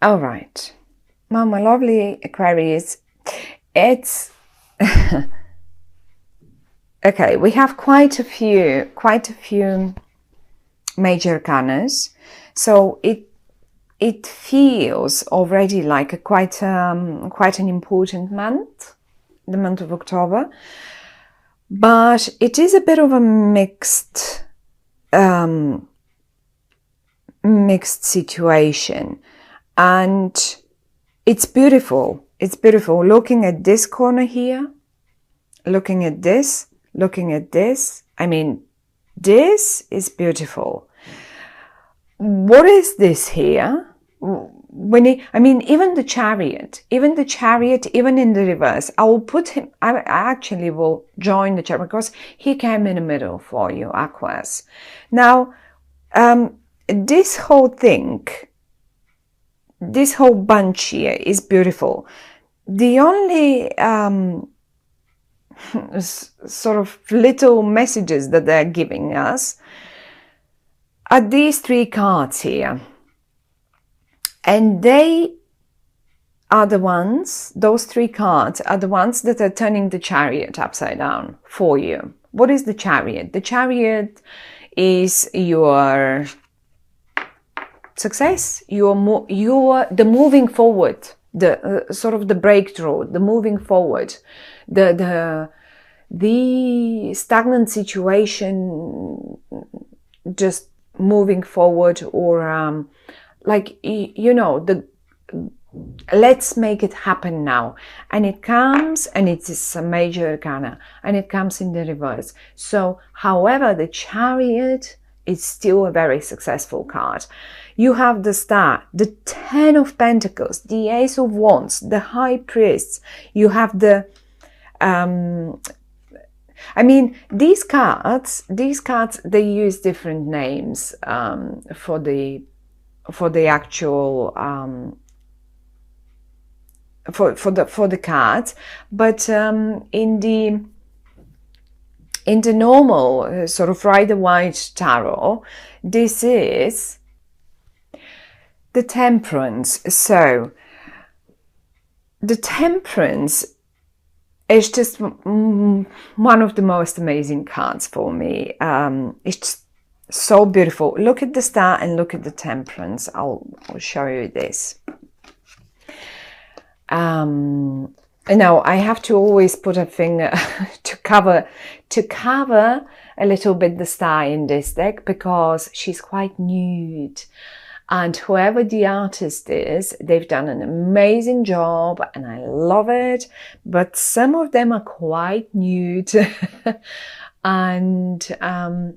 All right. Well, my lovely Aquarius, it's okay. We have quite a few major arcanas, so it feels already like a quite an important month, the month of October. But it is a bit of a mixed situation, and it's beautiful. It's beautiful. Looking at this corner here, looking at this, looking at this. I mean, this is beautiful. What is this here? I mean, even the Chariot, even in the reverse, I will put him, I actually will join the Chariot because he came in the middle for you, Aquarius. Now, this whole thing, this whole bunch here is beautiful. The only sort of little messages that they're giving us are these three cards here. And they are the ones, those three cards are the ones that are turning the Chariot upside down for you. What is the Chariot? The Chariot is your success, the moving forward, the sort of the breakthrough, the moving forward, the stagnant situation, just moving forward, or like, you know, let's make it happen now. And it comes, and it is a major arcana, and it comes in the reverse. So, however, the Chariot is still a very successful card. You have the Star, the Ten of Pentacles, the Ace of Wands, the High Priest. You have the I mean, these cards, they use different names for the actual for the cards, but in the normal sort of Rider-Waite tarot, this is the Temperance. So the Temperance is just one of the most amazing cards for me. It's just so beautiful. Look at the Star and look at the Temperance. I'll show you this. Now I have to always put a finger to cover a little bit the Star in this deck, because she's quite nude, and whoever the artist is, they've done an amazing job and I love it, but some of them are quite nude and I'm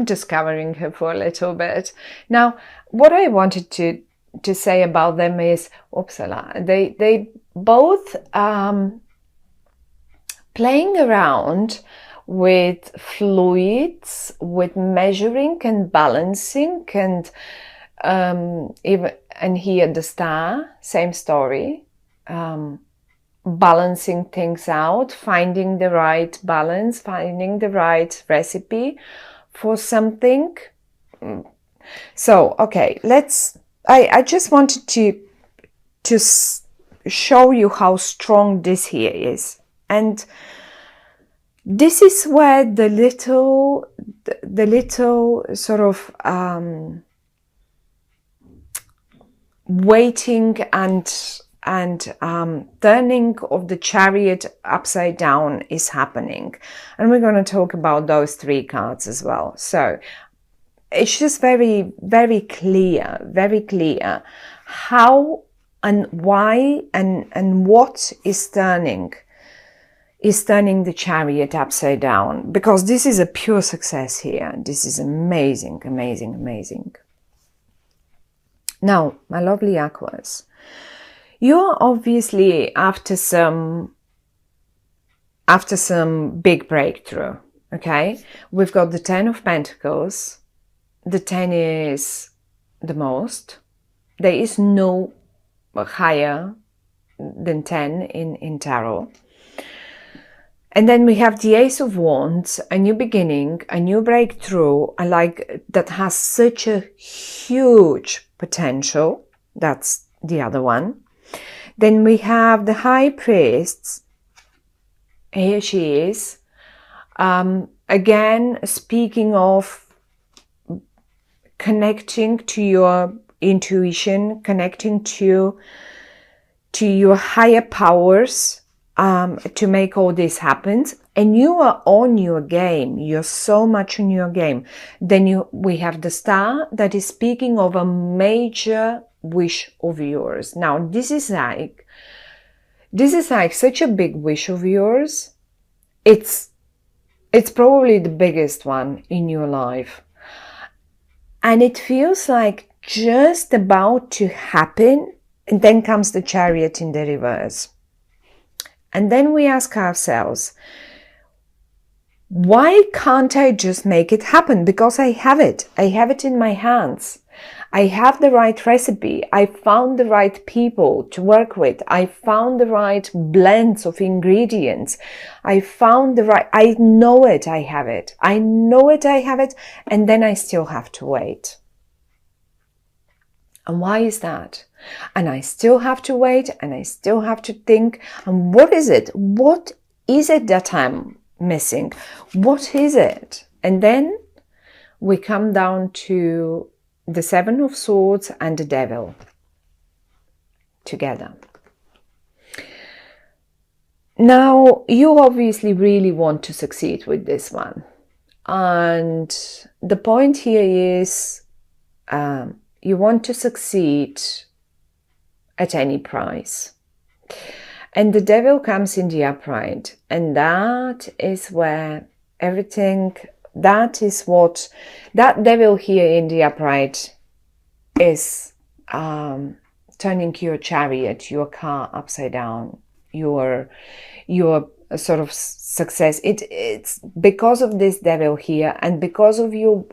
just covering her for a little bit. Now, what I wanted to say about them is, they both playing around with fluids, with measuring and balancing, and and here the Star, same story, balancing things out, finding the right balance, finding the right recipe for something. So, okay, I just wanted to show you how strong this here is. And this is where the little sort of waiting and turning of the Chariot upside down is happening. And we're going to talk about those three cards as well. So it's just very, very clear how and why and what is turning the Chariot upside down, because this is a pure success here. This is amazing, amazing, amazing. Now, my lovely Aquarius, you're obviously after some big breakthrough, okay? We've got the Ten of Pentacles. The 10 is the most. There is no higher than 10 in tarot. And then we have the Ace of Wands, a new beginning, a new breakthrough, that has such a huge potential. That's the other one. Then we have the High Priest. Here she is. Again, speaking of connecting to your intuition, connecting to your higher powers, to make all this happen. And you are on your game. You're so much on your game. Then we have the Star that is speaking of a major wish of yours. Now, this is like such a big wish of yours. It's probably the biggest one in your life. And it feels like just about to happen. And then comes the Chariot in the reverse. And then we ask ourselves, why can't I just make it happen? Because I have it. I have it in my hands. I have the right recipe. I found the right people to work with. I found the right blends of ingredients. I know it. I have it. I know it. I have it. And then I still have to wait. And why is that? And I still have to wait, and I still have to think, and what is it? What is it that I'm missing? What is it? And then we come down to the Seven of Swords and the Devil together. Now, you obviously really want to succeed with this one. And the point here is, you want to succeed at any price. And the Devil comes in the upright. And that is where everything, that Devil here in the upright is turning your chariot, your car upside down, your sort of success. It's because of this Devil here, and because of your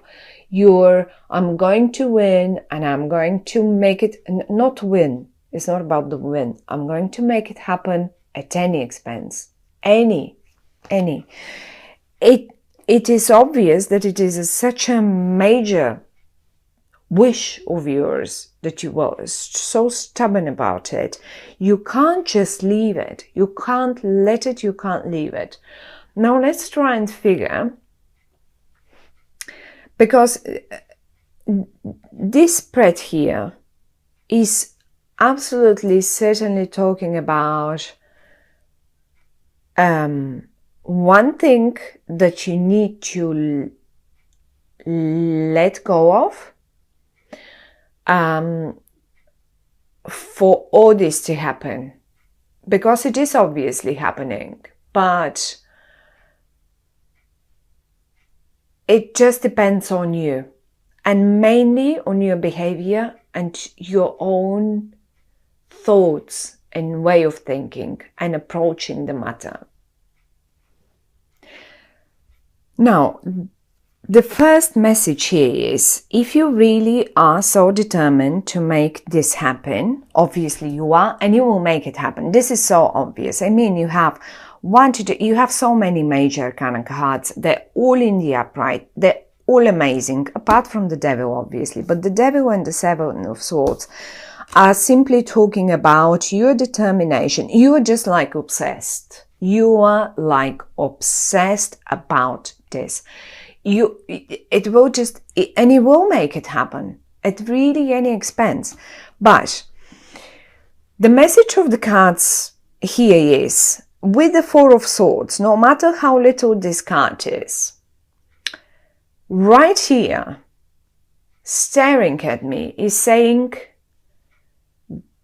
I'm going to win, and I'm going to make it, not win. It's not about the win. I'm going to make it happen at any expense. Any. It is obvious that it is such a major wish of yours that you were so stubborn about it. You can't just leave it. You can't let it. You can't leave it. Now let's try and figure, because this spread here is absolutely certainly talking about one thing that you need to let go of for all this to happen, because it is obviously happening, but it just depends on you, and mainly on your behavior and your own thoughts and way of thinking and approaching the matter. Now, the first message here is, if you really are so determined to make this happen, obviously you are, and you will make it happen. This is so obvious. I mean, you have so many major arcana cards. They're all in the upright. They're all amazing, apart from the Devil, obviously. But the Devil and the Seven of Swords are simply talking about your determination. You are just like obsessed. You are like obsessed about this. It will make it happen at really any expense. But the message of the cards here is, with the Four of Swords, no matter how little this card is, right here, staring at me, is saying,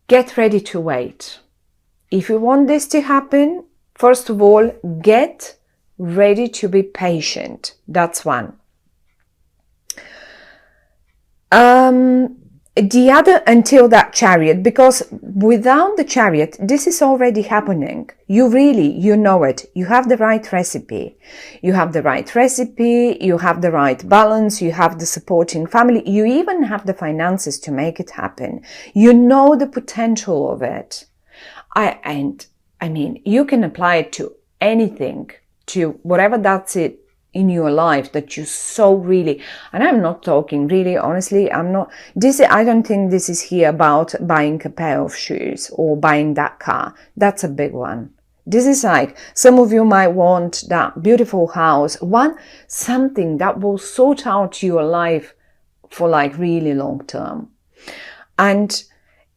get ready to wait. If you want this to happen, first of all, get ready to be patient. That's one. The other, until that Chariot, because without the Chariot, this is already happening. You know it. You have the right recipe. You have the right recipe. You have the right balance. You have the supporting family. You even have the finances to make it happen. You know the potential of it. I mean, you can apply it to anything, to whatever that's it in your life that you so really, and I'm not talking really honestly, I don't think this is here about buying a pair of shoes or buying that car. That's a big one. This is like, some of you might want that beautiful house, something that will sort out your life for like really long term. And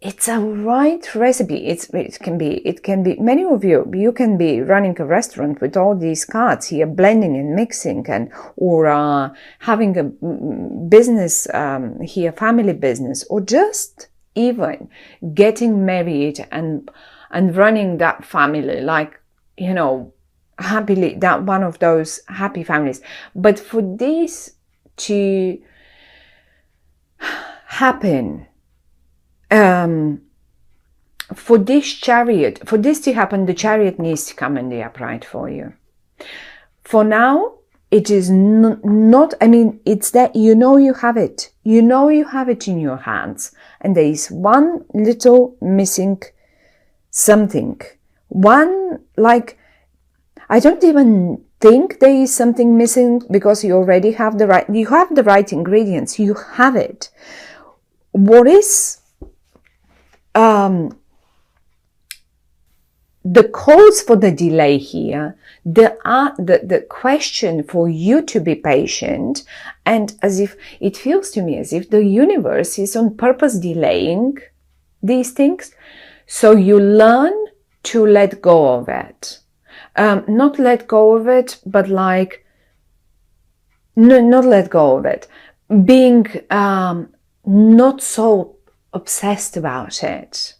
it's a right recipe. It can be many of you can be running a restaurant with all these cards here, blending and mixing, or having a business here, family business, or just even getting married and running that family, like, you know, happily, that one of those happy families. But for this to happen, for this to happen, the Chariot needs to come in the upright for you. For now, it is not, I mean, it's that, you know, you have it. You know, you have it in your hands. And there is one little missing something. One, like, I don't even think there is something missing, because you already have the right ingredients. You have it. What is the cause for the delay here, the question for you to be patient, and as if it feels to me as if the universe is on purpose delaying these things, so you learn to let go of it. Not let go of it, but like, no, not let go of it. Being not so obsessed about it.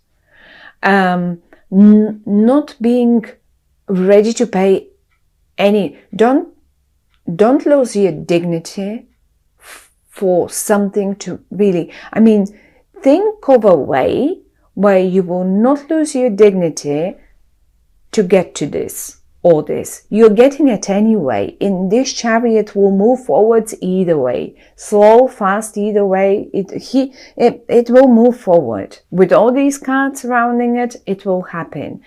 Not being ready to pay any. Don't lose your dignity for something to really. I mean, think of a way where you will not lose your dignity to get to this or this. You're getting it anyway. In this Chariot will move forwards either way. Slow, fast, either way. It will move forward. With all these cards surrounding it, it will happen.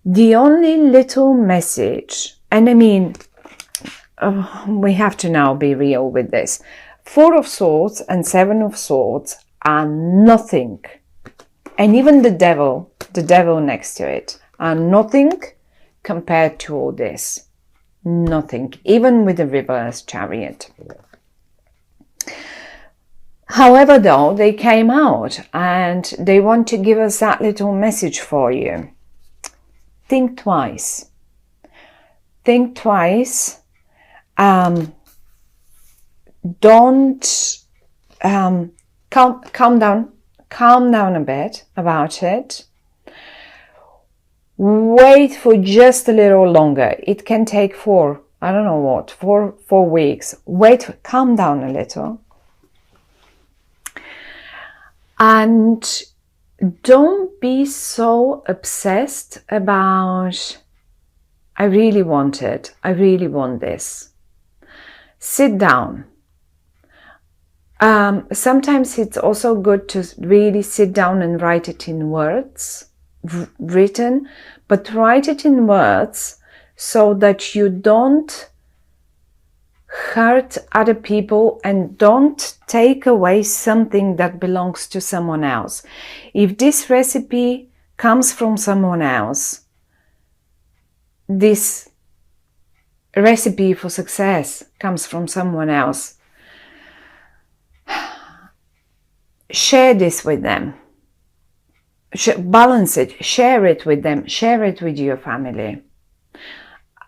The only little message, and I mean, we have to now be real with this. 4 of Swords and 7 of Swords are nothing. And even the devil next to it, are nothing compared to all this. Nothing, even with the reverse Chariot. However, though, they came out and they want to give us that little message for you. Think twice. Think twice. Don't calm down a bit about it. Wait for just a little longer. It can take 4 weeks. Wait, calm down a little. And don't be so obsessed about, I really want it. I really want this. Sit down. Sometimes it's also good to really sit down and write it in words. Written, but write it in words so that you don't hurt other people and don't take away something that belongs to someone else. If this recipe comes from someone else, this recipe for success comes from someone else, share this with them. Balance it, share it with them, share it with your family.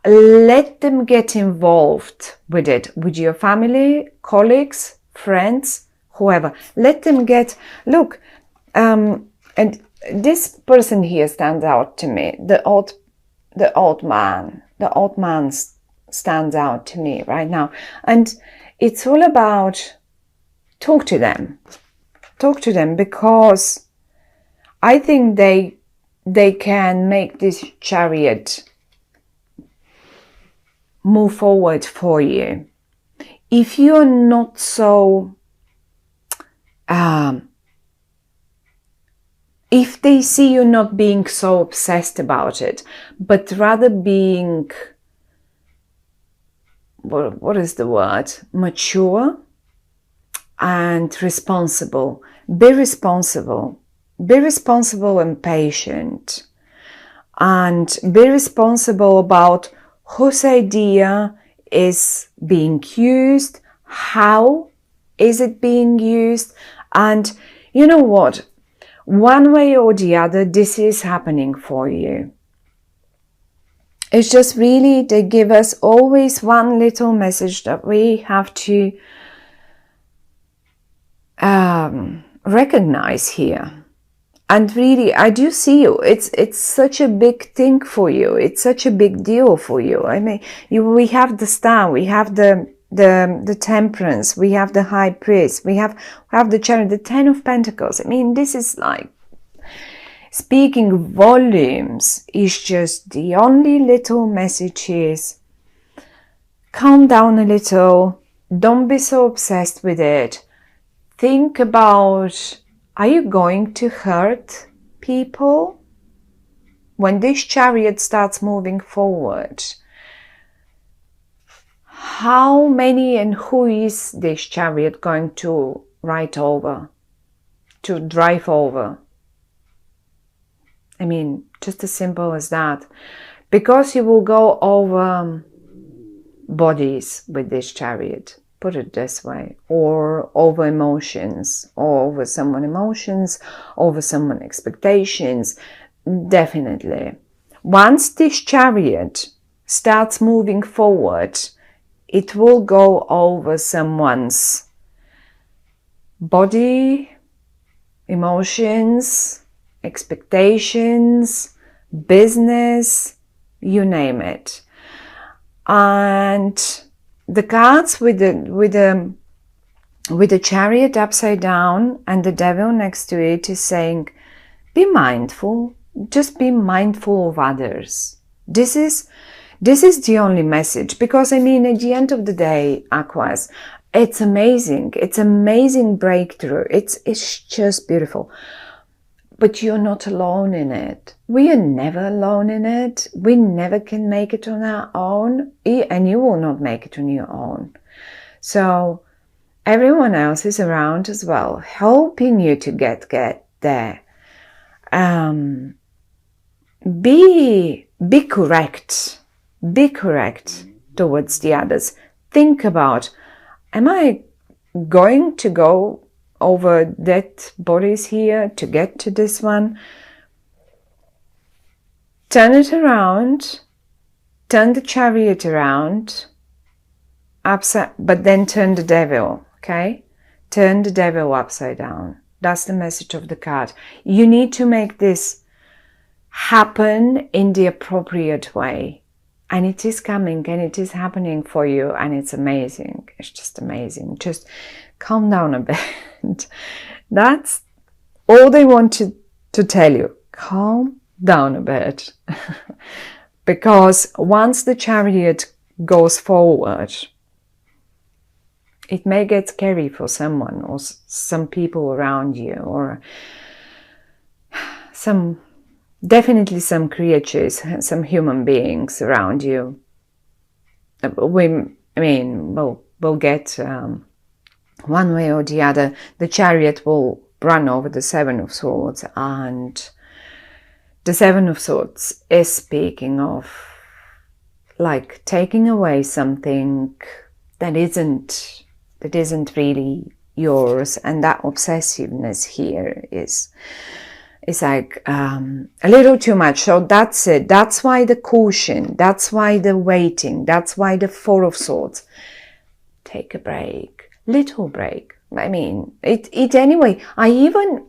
Let them get involved with it, with your family, colleagues, friends, whoever. Let them get, look, and this person here stands out to me, the old man stands out to me right now. And it's all about, talk to them, because I think they can make this Chariot move forward for you. If you're not so, if they see you not being so obsessed about it, but rather being what is the word? Mature and responsible. Be responsible. Be responsible and patient. And be responsible about whose idea is being used, how is it being used, and you know what? One way or the other, this is happening for you. It's just really, they give us always one little message that we have to recognize here. And really, I do see you. It's such a big thing for you. It's such a big deal for you. I mean, we have the Star, we have the Temperance, we have the High Priest, we have the Chariot, the 10 of Pentacles. I mean, this is like speaking volumes. Is just the only little message is calm down a little. Don't be so obsessed with it. Think about, are you going to hurt people? When this Chariot starts moving forward, how many and who is this Chariot going to ride over, to drive over? I mean, just as simple as that. Because you will go over bodies with this Chariot. Put it this way, or over emotions, or over someone emotions, over someone expectations. Definitely. Once this Chariot starts moving forward, it will go over someone's body, emotions, expectations, business, you name it. And the cards with the Chariot upside down and the Devil next to it is saying, be mindful. Just be mindful of others. This is the only message, because I mean, at the end of the day, Aquarius, it's amazing. It's amazing breakthrough. It's just beautiful. But you're not alone in it. We are never alone in it. We never can make it on our own, and you will not make it on your own. So everyone else is around as well, helping you to get there. Be correct. Be correct towards the others. Think about, am I going to go over dead bodies here to get to this one? Turn it around, turn the Chariot around, upside, but then turn the Devil, okay? Turn the Devil upside down. That's the message of the card. You need to make this happen in the appropriate way. And it is coming and it is happening for you, and it's amazing. It's just amazing. Just calm down a bit. That's all they want to tell you. Calm down a bit. Because once the Chariot goes forward, it may get scary for someone or some people around you, or definitely some creatures, some human beings around you. We'll get one way or the other. The Chariot will run over the Seven of Swords, and the Seven of Swords is speaking of like taking away something that isn't really yours, and that obsessiveness here is like a little too much. So that's it. That's why the caution. That's why the waiting. That's why the Four of Swords. Take a break, little break. I mean, it anyway. I even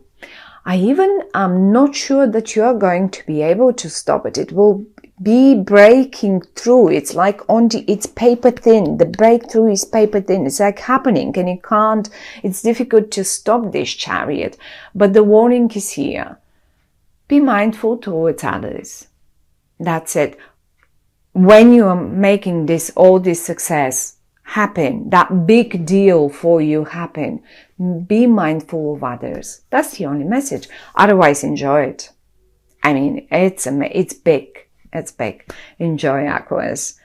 am not sure that you are going to be able to stop it. It will be breaking through. It's like it's paper thin. The breakthrough is paper thin. It's like happening, and you can't. It's difficult to stop this Chariot. But the warning is here. Be mindful towards others. That's it. When you are making all this success happen, that big deal for you happen, be mindful of others. That's the only message. Otherwise, enjoy it. I mean, it's big. It's big. Enjoy, Aquarius.